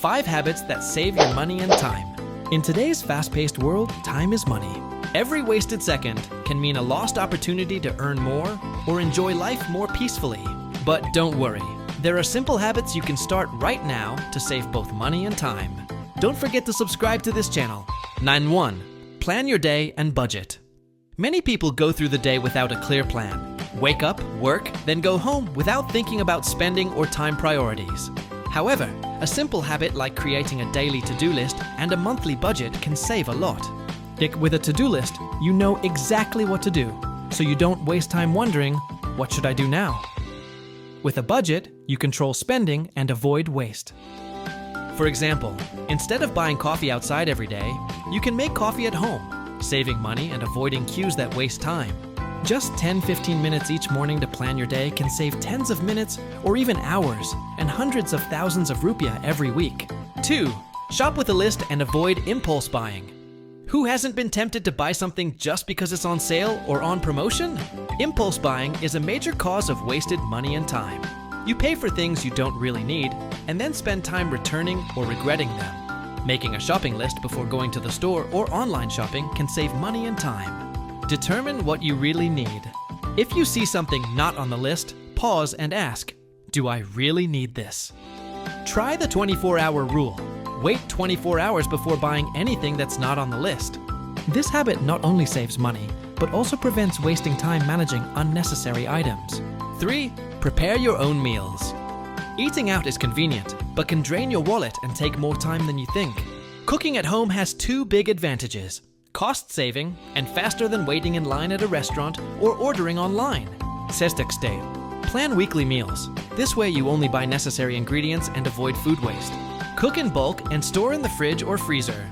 5 habits that save your money and time. In today's fast-paced world, time is money. Every wasted second can mean a lost opportunity to earn more or enjoy life more peacefully. But don't worry, there are simple habits you can start right now to save both money and time. Don't forget to subscribe to this channel. 9-1. Plan your day and budget. Many people go through the day without a clear plan. Wake up, work, then go home without thinking about spending or time priorities. However, a simple habit like creating a daily to-do list and a monthly budget can save a lot. With a to-do list, you know exactly what to do, so you don't waste time wondering, what should I do now? With a budget, you control spending and avoid waste. For example, instead of buying coffee outside every day, you can make coffee at home, saving money and avoiding queues that waste time. Just 10-15 minutes each morning to plan your day can save tens of minutes or even hours and hundreds of thousands of rupiah every week. 2. Shop with a list and avoid impulse buying. Who hasn't been tempted to buy something just because it's on sale or on promotion? Impulse buying is a major cause of wasted money and time. You pay for things you don't really need and then spend time returning or regretting them. Making a shopping list before going to the store or online shopping can save money and time. Determine what you really need. If you see something not on the list, pause and ask, do I really need this? Try the 24-hour rule. Wait 24 hours before buying anything that's not on the list. This habit not only saves money, but also prevents wasting time managing unnecessary items. 3. Prepare your own meals. Eating out is convenient, but can drain your wallet and take more time than you think. Cooking at home has 2 big advantages: cost-saving and faster than waiting in line at a restaurant or ordering online. Sexta-feira. Plan weekly meals. This way you only buy necessary ingredients and avoid food waste. Cook in bulk and store in the fridge or freezer.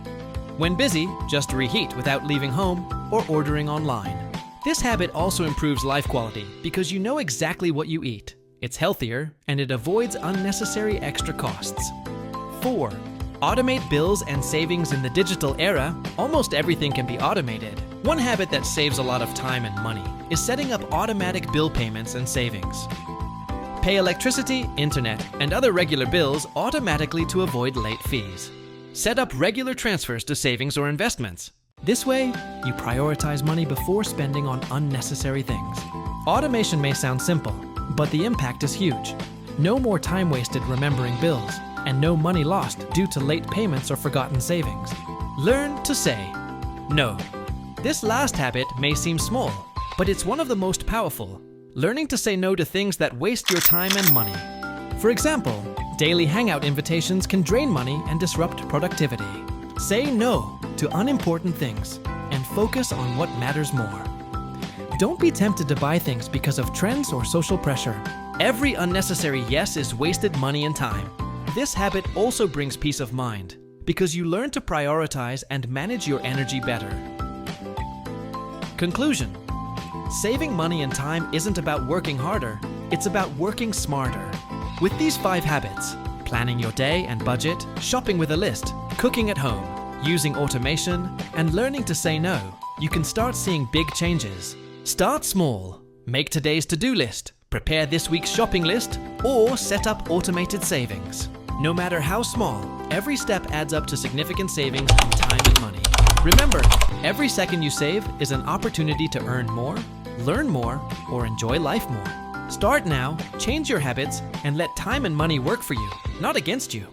When busy, just reheat without leaving home or ordering online. This habit also improves life quality because you know exactly what you eat. It's healthier and it avoids unnecessary extra costs. 4. Automate bills and savings. In the digital era, almost everything can be automated. One habit that saves a lot of time and money is setting up automatic bill payments and savings. Pay electricity, internet, and other regular bills automatically to avoid late fees. Set up regular transfers to savings or investments. This way, you prioritize money before spending on unnecessary things. Automation may sound simple, but the impact is huge. No more time wasted remembering bills, and no money lost due to late payments or forgotten savings. Learn to say no. This last habit may seem small, but it's one of the most powerful. Learning to say no to things that waste your time and money. For example, daily hangout invitations can drain money and disrupt productivity. Say no to unimportant things and focus on what matters more. Don't be tempted to buy things because of trends or social pressure. Every unnecessary yes is wasted money and time. This habit also brings peace of mind because you learn to prioritize and manage your energy better. Conclusion. Saving money and time isn't about working harder, it's about working smarter. With these 5 habits, planning your day and budget, shopping with a list, cooking at home, using automation, and learning to say no, you can start seeing big changes. Start small. Make today's to-do list, prepare this week's shopping list, or set up automated savings. No matter how small, every step adds up to significant savings in time and money. Remember, every second you save is an opportunity to earn more, learn more, or enjoy life more. Start now, change your habits, and let time and money work for you, not against you.